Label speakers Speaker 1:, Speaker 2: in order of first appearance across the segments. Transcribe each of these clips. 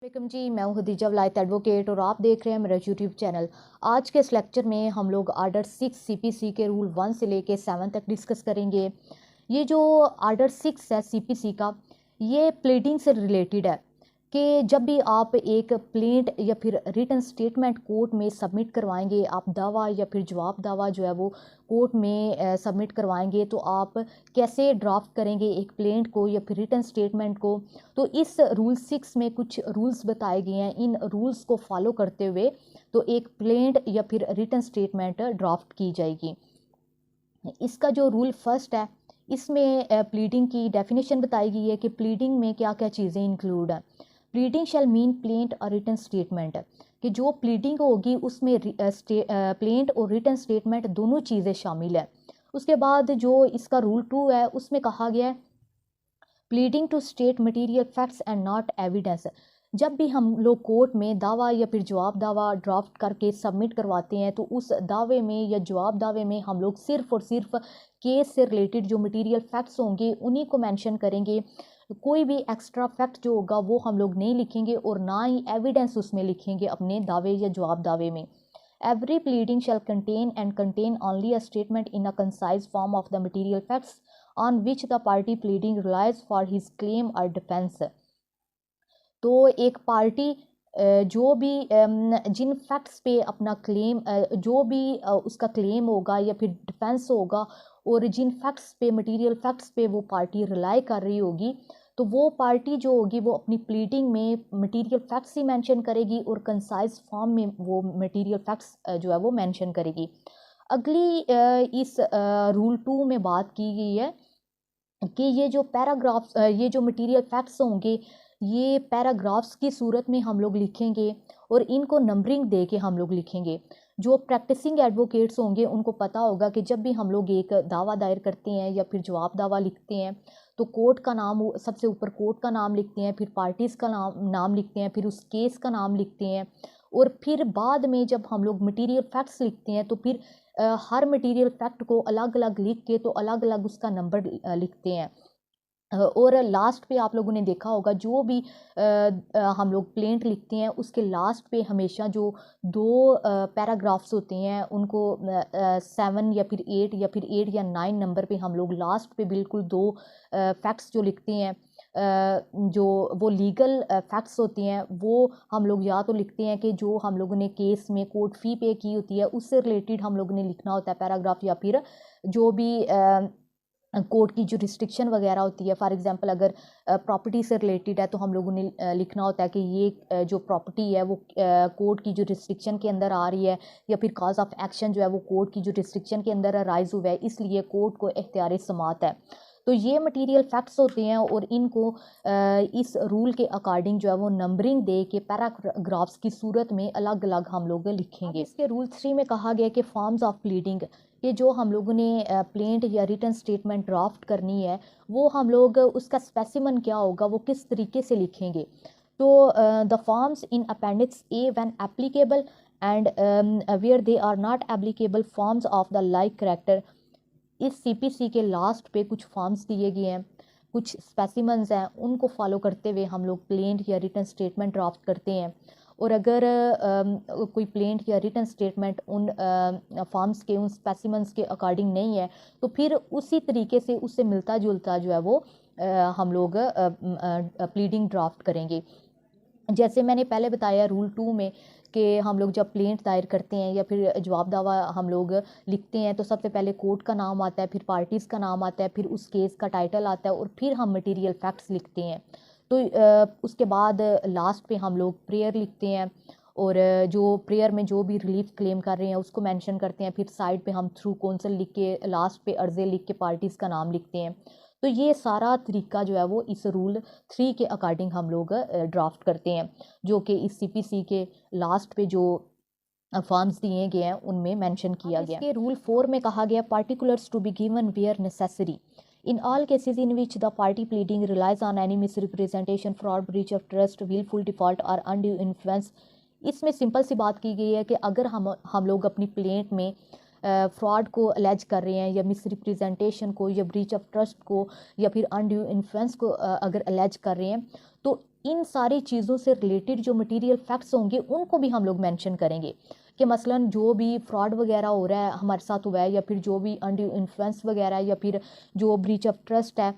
Speaker 1: वालेकुम जी, मैं हूं हदीजा वलायत एडवोकेट और आप देख रहे हैं मेरा यूट्यूब चैनल। आज के इस लेक्चर में हम लोग आर्डर 6 सीपीसी के रूल 1 से लेके 7 तक डिस्कस करेंगे। ये जो आर्डर 6 है सीपीसी का, ये प्लीडिंग से रिलेटेड है कि जब भी आप एक प्लेंट या फिर रिटन स्टेटमेंट कोर्ट में सबमिट करवाएंगे, आप दावा या फिर जवाब दावा जो है वो कोर्ट में सबमिट करवाएंगे, तो आप कैसे ड्राफ्ट करेंगे एक प्लेंट को या फिर रिटन स्टेटमेंट को। तो इस रूल 6 में कुछ रूल्स बताए गए हैं। इन रूल्स को फॉलो करते हुए तो एक प्लेंट या फिर रिटन स्टेटमेंट ड्राफ्ट की जाएगी। इसका जो रूल फर्स्ट है, इसमें प्लीडिंग की डेफिनेशन बताई गई है कि प्लीडिंग में क्या क्या चीज़ें इंक्लूड हैं। प्लीडिंग शैल मीन प्लेंट और रिटन स्टेटमेंट, कि जो प्लीडिंग होगी उसमें प्लेंट और रिटन स्टेटमेंट दोनों चीज़ें शामिल है। उसके बाद जो इसका रूल 2 है, उसमें कहा गया है pleading to state material facts and not evidence. जब भी हम लोग कोर्ट में दावा या फिर जवाब दावा ड्राफ्ट करके सबमिट करवाते हैं, तो उस दावे में या जवाब दावे में हम लोग सिर्फ और सिर्फ केस से रिलेटेड जो मटेरियल फैक्ट्स होंगे उन्हीं को मेंशन करेंगे। कोई भी एक्स्ट्रा फैक्ट जो होगा वो हम लोग नहीं लिखेंगे और ना ही एविडेंस उसमें लिखेंगे अपने दावे या जवाब दावे में। Every pleading shall contain only a statement in a concise form of the material facts on which the party pleading relies for his claim or defense। तो एक पार्टी जो भी जिन फैक्ट्स पे अपना क्लेम, जो भी उसका क्लेम होगा या फिर डिफेंस होगा, और जिन फैक्ट्स पे मटेरियल फैक्ट्स पे वो पार्टी रिलाई कर रही होगी, तो वो पार्टी जो होगी वो अपनी प्लीडिंग में मटेरियल फैक्ट्स ही मेंशन करेगी और कंसाइज फॉर्म में वो मटेरियल फैक्ट्स जो है वो मेंशन करेगी। अगली इस रूल 2 में बात की गई है कि ये जो पैराग्राफ्स, ये जो मटेरियल फैक्ट्स होंगे, ये पैराग्राफ्स की सूरत में हम लोग लिखेंगे और इनको नंबरिंग दे के हम लोग लिखेंगे। जो प्रैक्टिसिंग एडवोकेट्स होंगे उनको पता होगा कि जब भी हम लोग एक दावा दायर करते हैं या फिर जवाब दावा लिखते हैं, तो कोर्ट का नाम सबसे ऊपर कोर्ट का नाम लिखते हैं, फिर पार्टीज़ का नाम लिखते हैं, फिर उस केस का नाम लिखते हैं, और फिर बाद में जब हम लोग मटेरियल फैक्ट्स लिखते हैं तो फिर हर मटेरियल फैक्ट को अलग अलग लिख के तो अलग अलग उसका नंबर लिखते हैं। और लास्ट पे आप लोगों ने देखा होगा जो भी हम लोग प्लेंट लिखते हैं उसके लास्ट पे हमेशा जो दो पैराग्राफ्स होते हैं उनको 7 या फिर 8 या फिर 8 या 9 नंबर पे हम लोग लास्ट पे बिल्कुल दो फैक्ट्स जो लिखते हैं, जो वो लीगल फैक्ट्स होती हैं, वो हम लोग या तो लिखते हैं कि जो हम लोगों ने केस में कोर्ट फ़ी पे की होती है उससे रिलेटेड हम लोगों ने लिखना होता है पैराग्राफ, या फिर जो भी कोर्ट की जो रिस्ट्रिक्शन वगैरह होती है। फॉर एग्जांपल अगर प्रॉपर्टी से रिलेटेड है तो हम लोगों ने लिखना होता है कि ये जो प्रॉपर्टी है वो कोर्ट की जो रिस्ट्रिक्शन के अंदर आ रही है, या फिर कॉज ऑफ एक्शन जो है वो कोर्ट की जो रिस्ट्रिक्शन के अंदर राइज हुआ है, इसलिए कोर्ट को इख्तियार समाअत है। तो ये मटेरियल फैक्ट्स होते हैं और इनको इस रूल के अकॉर्डिंग जो है वो नंबरिंग दे के पैराग्राफ्स की सूरत में अलग अलग हम लोग लिखेंगे। इसके रूल 3 में कहा गया कि फॉर्म्स ऑफ प्लीडिंग, कि जो हम लोगों ने प्लेंट या रिटन स्टेटमेंट ड्राफ्ट करनी है वो हम लोग उसका स्पेसिमन क्या होगा वो किस तरीके से लिखेंगे। तो the forms in appendix A when applicable and where they are not applicable forms of the like character. इस सीपीसी के लास्ट पे कुछ फॉर्म्स दिए गए हैं, कुछ स्पेसिमन्स हैं, उनको फॉलो करते हुए हम लोग प्लेंट या रिटन स्टेटमेंट ड्राफ्ट करते हैं। और अगर कोई प्लेंट या रिटन स्टेटमेंट उन फॉर्म्स के, उन स्पेसिमन्स के अकॉर्डिंग नहीं है, तो फिर उसी तरीके से उससे मिलता जुलता जो है वो हम लोग प्लीडिंग ड्राफ्ट करेंगे। जैसे मैंने पहले बताया रूल 2 में कि हम लोग जब प्लेंट दायर करते हैं या फिर जवाब दावा हम लोग लिखते हैं तो सबसे पहले कोर्ट का नाम आता है, फिर पार्टीज़ का नाम आता है, फिर उस केस का टाइटल आता है, और फिर हम मटेरियल फैक्ट्स लिखते हैं। तो उसके बाद लास्ट पे हम लोग प्रेयर लिखते हैं, और जो प्रेयर में जो भी रिलीफ क्लेम कर रहे हैं उसको मेंशन करते हैं। फिर साइड पे हम थ्रू कौंसल लिख के, लास्ट पे अर्ज़े लिख के पार्टीज़ का नाम लिखते हैं। तो ये सारा तरीका जो है वो इस रूल 3 के अकॉर्डिंग हम लोग ड्राफ्ट करते हैं, जो कि इस सीपीसी के लास्ट पे जो फॉर्म्स दिए गए हैं उनमें मेंशन किया गया। इसके रूल 4 में कहा गया particulars to be given where necessary in all cases in which the party pleading relies on any misrepresentation, fraud, breach of trust, willful default or undue influence। इसमें सिंपल सी बात की गई है कि अगर हम लोग अपनी प्लेंट में फ्रॉड को अलेज कर रहे हैं, या मिसरिप्रेजेंटेशन को, या ब्रीच ऑफ ट्रस्ट को, या फिर अनड्यू इन्फ्लुएंस को अगर अलेज कर रहे हैं, तो इन सारी चीज़ों से रिलेटेड जो मटेरियल फैक्ट्स होंगे उनको भी हम लोग मेंशन करेंगे कि मसलन जो भी फ्रॉड वगैरह हो रहा है हमारे साथ हुआ है, या फिर जो भी अनड्यू इन्फ्लुएंस वगैरह है, या फिर जो ब्रीच ऑफ ट्रस्ट है,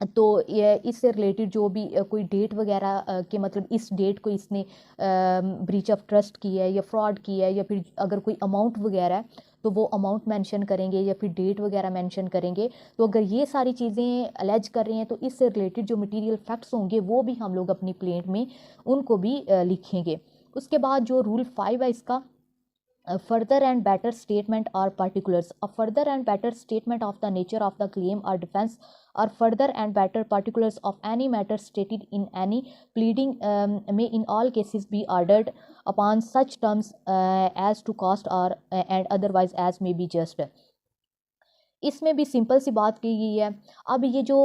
Speaker 1: तो ये इससे रिलेटेड जो भी कोई डेट वगैरह के मतलब इस डेट को इसने ब्रीच ऑफ ट्रस्ट की है या फ्रॉड की है, या फिर अगर कोई अमाउंट वगैरह है तो वो अमाउंट मेंशन करेंगे, या फिर डेट वगैरह मेंशन करेंगे। तो अगर ये सारी चीज़ें अलेज कर रहे हैं तो इससे रिलेटेड जो मटेरियल फैक्ट्स होंगे वो भी हम लोग अपनी प्लेंट में उनको भी लिखेंगे। उसके बाद जो रूल 5 है इसका, a further and better statement or particulars. A further and better statement of the nature of the claim or defense, or further and better particulars of any matter stated in any pleading may in all cases be ordered upon such terms as to cost or and otherwise as may be just. इसमें भी simple सी बात की गई है। अब ये जो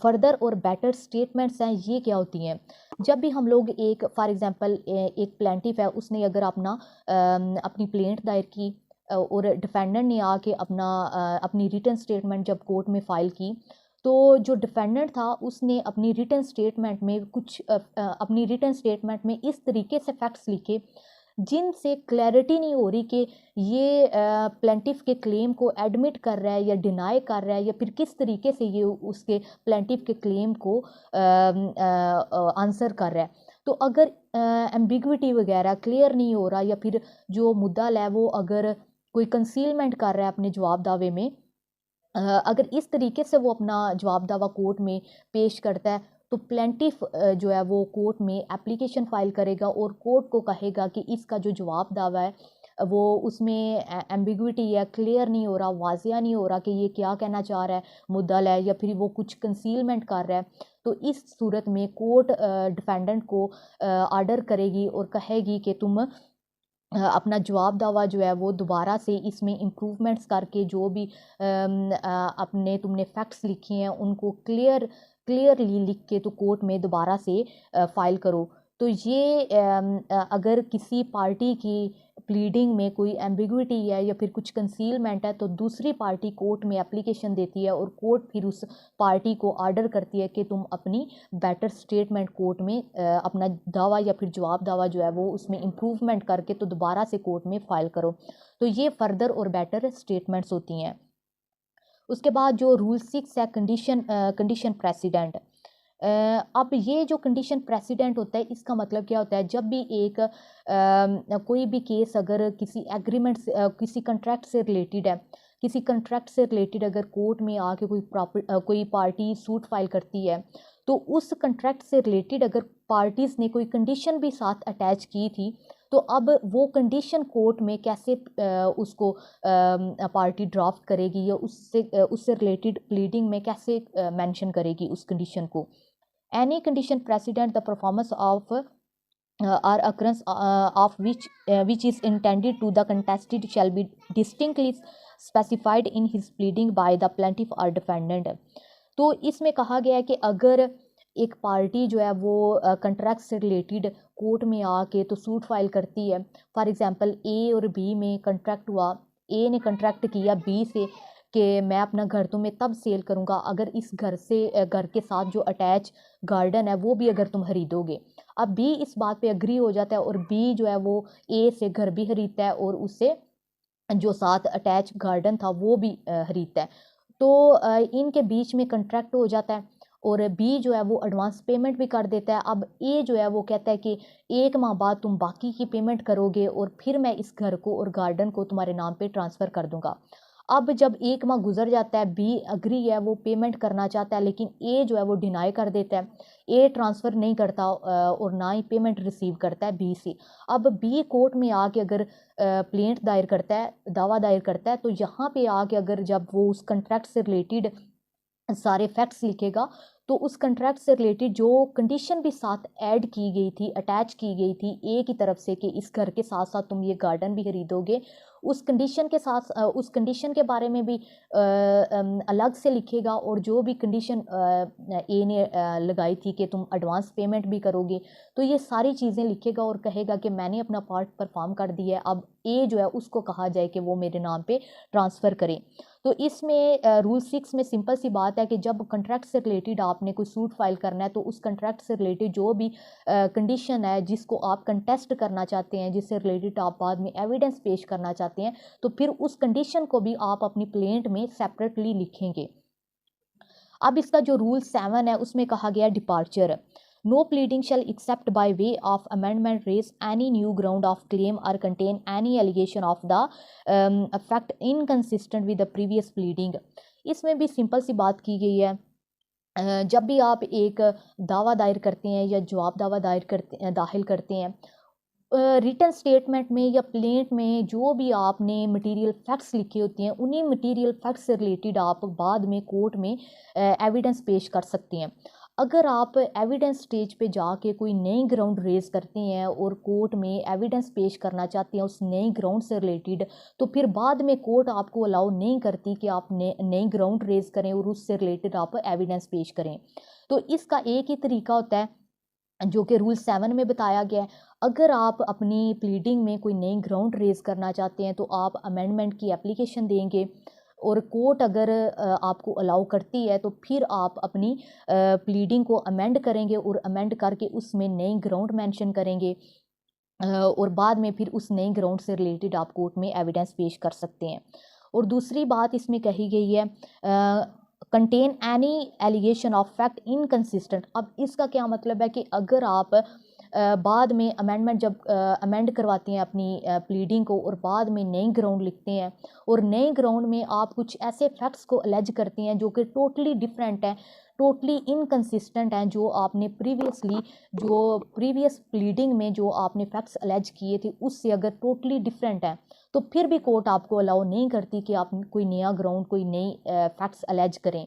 Speaker 1: further और बेटर स्टेटमेंट्स हैं ये क्या होती हैं? जब भी हम लोग एक फॉर एग्जांपल एक प्लेंटिफ है, उसने अगर अपनी प्लेंट दायर की और डिफेंडेंट ने आके अपनी रिटन स्टेटमेंट जब कोर्ट में फ़ाइल की, तो जो डिफेंडेंट था उसने अपनी रिटन स्टेटमेंट में इस तरीके से फैक्ट्स लिखे जिनसे क्लैरिटी नहीं हो रही कि ये प्लेंटिफ के क्लेम को एडमिट कर रहा है या डिनाई कर रहा है, या फिर किस तरीके से ये उसके प्लेंटिफ के क्लेम को आंसर कर रहा है। तो अगर एम्बिग्विटी वगैरह क्लियर नहीं हो रहा, या फिर जो मुद्दा है वो अगर कोई कंसीलमेंट कर रहा है अपने जवाब दावे में, अगर इस तरीके से वो अपना जवाब दावा कोर्ट में पेश करता है, तो प्लेंटिफ जो है वो कोर्ट में एप्लीकेशन फ़ाइल करेगा और कोर्ट को कहेगा कि इसका जो जवाब दावा है वो उसमें एम्बिग्विटी है, क्लियर नहीं हो रहा, वाजिया नहीं हो रहा कि ये क्या कहना चाह रहा है मुद्दल है, या फिर वो कुछ कंसीलमेंट कर रहा है। तो इस सूरत में कोर्ट डिफेंडेंट को ऑर्डर करेगी और कहेगी कि तुम अपना जवाब दावा जो है वो दोबारा से इसमें इम्प्रूवमेंट्स करके जो भी अपने तुमने फैक्ट्स लिखे हैं उनको क्लियरली लिख के तो कोर्ट में दोबारा से फाइल करो। तो ये अगर किसी पार्टी की प्लीडिंग में कोई एम्बिग्विटी है या फिर कुछ कंसीलमेंट है, तो दूसरी पार्टी कोर्ट में एप्लीकेशन देती है और कोर्ट फिर उस पार्टी को ऑर्डर करती है कि तुम अपनी बेटर स्टेटमेंट कोर्ट में अपना दावा या फिर जवाब दावा जो है वो उसमें इम्प्रूवमेंट करके तो दोबारा से कोर्ट में फाइल करो। तो ये फर्दर और बेटर स्टेटमेंट्स होती हैं। उसके बाद जो रूल 6 है कंडीशन प्रेसिडेंट। अब ये जो कंडीशन प्रेसिडेंट होता है इसका मतलब क्या होता है? जब भी एक कोई भी केस अगर किसी एग्रीमेंट से किसी कंट्रैक्ट से रिलेटेड है, किसी कंट्रैक्ट से रिलेटेड अगर कोर्ट में आके कोई पार्टी सूट फाइल करती है, तो उस कंट्रैक्ट से रिलेटेड अगर पार्टीज़ ने कोई कंडीशन भी साथ अटैच की थी, तो अब वो कंडीशन कोर्ट में कैसे उसको पार्टी ड्राफ्ट करेगी या उससे रिलेटेड प्लीडिंग में कैसे मेंशन करेगी उस कंडीशन को। Any condition president the performance of or occurrence of which is intended to the contested shall be distinctly specified in his pleading by the plaintiff or defendant। तो इसमें कहा गया है कि अगर एक पार्टी जो है वो कंट्रैक्ट से रिलेटेड कोर्ट में आके तो सूट फाइल करती है, फॉर एग्जांपल ए और बी में कंट्रैक्ट हुआ, ए ने कंट्रैक्ट किया बी से कि मैं अपना घर तुम्हें तब सेल करूँगा अगर इस घर के साथ जो अटैच गार्डन है वो भी अगर तुम खरीदोगे। अब बी इस बात पे एग्री हो जाता है और बी जो है वो ए से घर भी खरीदता है और उससे जो साथ अटैच गार्डन था वो भी खरीदता है। तो इनके बीच में कंट्रैक्ट हो जाता है और बी जो है वो एडवांस पेमेंट भी कर देता है। अब ए जो है वो कहता है कि 1 माह बाद तुम बाकी की पेमेंट करोगे और फिर मैं इस घर को और गार्डन को तुम्हारे नाम पे ट्रांसफ़र कर दूंगा। अब जब 1 माह गुजर जाता है, बी अग्री है, वो पेमेंट करना चाहता है, लेकिन ए जो है वो डिनाई कर देता है, ए ट्रांसफ़र नहीं करता और ना ही पेमेंट रिसीव करता है बी से। अब बी कोर्ट में आके अगर प्लेंट दायर करता है, दावा दायर करता है, तो यहाँ पे आके अगर जब वो उस कंट्रैक्ट से रिलेटेड सारे फैक्ट्स लिखेगा तो उस कंट्रैक्ट से रिलेटेड जो कंडीशन भी साथ ऐड की गई थी, अटैच की गई थी ए की तरफ से कि इस घर के साथ साथ तुम ये गार्डन भी खरीदोगे, उस कंडीशन के साथ उस कंडीशन के बारे में भी अलग से लिखेगा और जो भी कंडीशन ए ने लगाई थी कि तुम एडवांस पेमेंट भी करोगे, तो ये सारी चीज़ें लिखेगा और कहेगा कि मैंने अपना पार्ट परफॉर्म कर दिया है, अब ए जो है उसको कहा जाए कि वो मेरे नाम पे ट्रांसफ़र करे। तो इसमें रूल 6 में सिंपल सी बात है कि जब कंट्रैक्ट से रिलेटेड आप आपने कोई सूट फाइल करना है तो उस कंट्रैक्ट से रिलेटेड जो भी कंडीशन है जिसको आप कंटेस्ट करना चाहते हैं, जिससे रिलेटेड आप बाद में एविडेंस पेश करना चाहते हैं, तो फिर उस कंडीशन को भी आप अपनी प्लेंट में सेपरेटली लिखेंगे। अब इसका जो रूल 7 है उसमें कहा गया departure. No pleading shall except by way of amendment raise any new ground of claim और contain any allegation of the fact inconsistent with the previous pleading. इसमें भी सिंपल सी बात की गई है, जब भी आप एक दावा दायर करते हैं या जवाब दावा दाखिल करते हैं, रिटन स्टेटमेंट में या प्लेंट में जो भी आपने मटेरियल फैक्ट्स लिखे होते हैं, उन्हीं मटेरियल फैक्ट्स से रिलेटेड आप बाद में कोर्ट में एविडेंस पेश कर सकते हैं। अगर आप एविडेंस स्टेज पे जाके कोई नई ग्राउंड रेज करते हैं और कोर्ट में एविडेंस पेश करना चाहते हैं उस नई ग्राउंड से रिलेटेड, तो फिर बाद में कोर्ट आपको अलाउ नहीं करती कि आप नई ग्राउंड रेज करें और उससे रिलेटेड आप एविडेंस पेश करें। तो इसका एक ही तरीका होता है जो कि रूल 7 में बताया गया है। अगर आप अपनी प्लीडिंग में कोई नई ग्राउंड रेज करना चाहते हैं तो आप अमेंडमेंट की एप्लीकेशन देंगे और कोर्ट अगर आपको अलाउ करती है तो फिर आप अपनी प्लीडिंग को अमेंड करेंगे और अमेंड करके उसमें नई ग्राउंड मेंशन करेंगे और बाद में फिर उस नई ग्राउंड से रिलेटेड आप कोर्ट में एविडेंस पेश कर सकते हैं। और दूसरी बात इसमें कही गई है contain any allegation of fact inconsistent. अब इसका क्या मतलब है कि अगर आप बाद में अमेंडमेंट जब अमेंड करवाते हैं अपनी प्लीडिंग को और बाद में नई ग्राउंड लिखते हैं और नए ग्राउंड में आप कुछ ऐसे फैक्ट्स को अलेज करते हैं जो कि टोटली डिफरेंट हैं, टोटली इनकंसिस्टेंट हैं, जो आपने जो प्रीवियस प्लीडिंग में जो आपने फैक्ट्स अलेज किए थे उससे अगर टोटली डिफरेंट हैं, तो फिर भी कोर्ट आपको अलाउ नहीं करती कि आप कोई नया ग्राउंड कोई नई फैक्ट्स अलेज करें।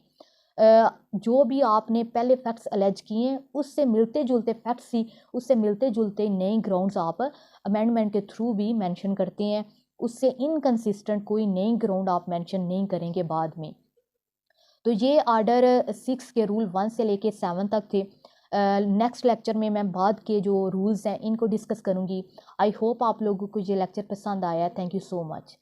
Speaker 1: जो भी आपने पहले फैक्ट्स अलेज किए हैं उससे मिलते जुलते फैक्ट्स ही, उससे मिलते जुलते नए ग्राउंड्स आप अमेंडमेंट के थ्रू भी मेंशन करते हैं, उससे इनकंसिस्टेंट कोई नई ग्राउंड आप मेंशन नहीं करेंगे बाद में। तो ये आर्डर 6 के रूल 1 से लेके 7 तक थे। नेक्स्ट लेक्चर में मैं बाद के जो रूल्स हैं इनको डिस्कस करूँगी। आई होप आप लोगों को ये लेक्चर पसंद आया। Thank you so much.